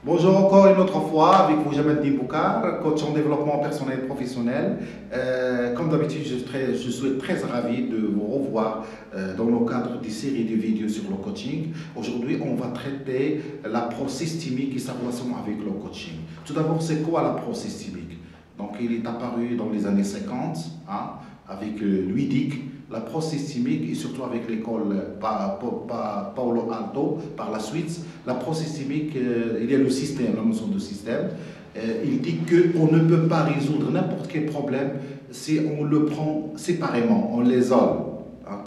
Bonjour encore une autre fois avec vous, Jamel Boukar, coach en développement personnel et professionnel. Comme d'habitude, je suis très ravi de vous revoir dans le cadre des séries de vidéos sur le coaching. Aujourd'hui, on va traiter l'approche systémique et sa relation avec le coaching. Tout d'abord, c'est quoi l'approche systémique? Donc, il est apparu dans les années 50 avec Louis Dick. L'approche systémique et surtout avec l'école Paolo Alto par la suite. L'approche systémique, il y a le système, la notion de système. Il dit qu'on ne peut pas résoudre n'importe quel problème si on le prend séparément, on l'isole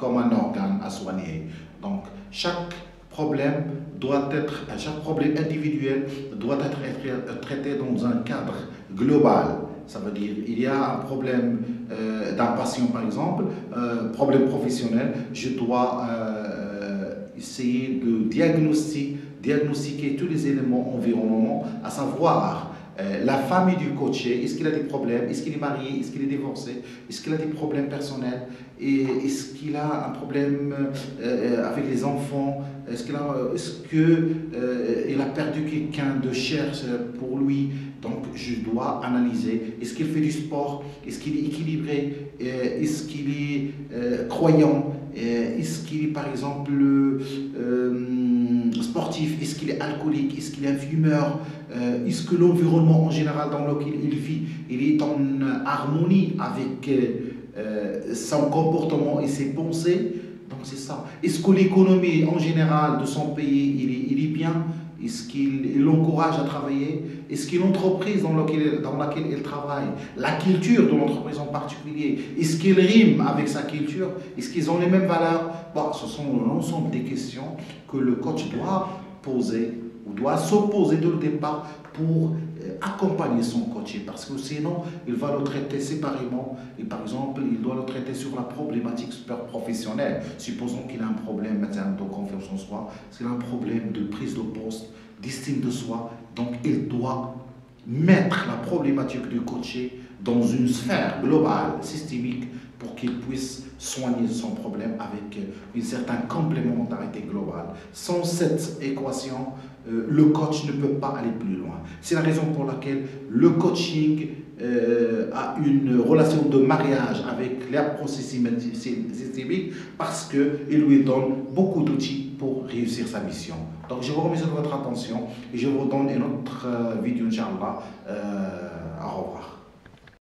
comme un organe à soigner. Donc chaque problème individuel doit être traité dans un cadre global. Ça veut dire il y a un problème d'un patient par exemple, problème professionnel, je dois essayer de diagnostiquer tous les éléments environnants, à savoir la famille du coaché, est-ce qu'il a des problèmes, est-ce qu'il est marié, est-ce qu'il est divorcé, est-ce qu'il a des problèmes personnels, et est-ce qu'il a un problème avec les enfants, est-ce qu'il a perdu quelqu'un de cher pour lui. Donc je dois analyser, est-ce qu'il fait du sport, est-ce qu'il est équilibré, est-ce qu'il est croyant, est-ce qu'il est par exemple sportif, est-ce qu'il est alcoolique, est-ce qu'il est un fumeur, est-ce que l'environnement en général dans lequel il vit, il est en harmonie avec son comportement et ses pensées. Donc c'est ça. Est-ce que l'économie en général de son pays, il est bien? Est-ce qu'il l'encourage à travailler? Est-ce que l'entreprise dans laquelle il travaille, la culture de l'entreprise en particulier, est-ce qu'il rime avec sa culture? Est-ce qu'ils ont les mêmes valeurs? Bon, ce sont l'ensemble des questions que le coach doit poser ou doit se poser dès le départ pour accompagner son coaché, parce que sinon il va le traiter séparément et par exemple il doit le traiter sur la problématique super professionnelle. Supposons qu'il a un problème maintenant de confiance en soi, c'est un problème de prise de poste, d'estime de soi, donc il doit mettre la problématique du coaché dans une sphère globale, systémique, pour qu'il puisse soigner son problème avec une certaine complémentarité globale. Sans cette équation, le coach ne peut pas aller plus loin. C'est la raison pour laquelle le coaching a une relation de mariage avec l'approche systémique, parce qu'il lui donne beaucoup d'outils pour réussir sa mission. Donc je vous remercie de votre attention et je vous donne une autre vidéo, Inch'Allah,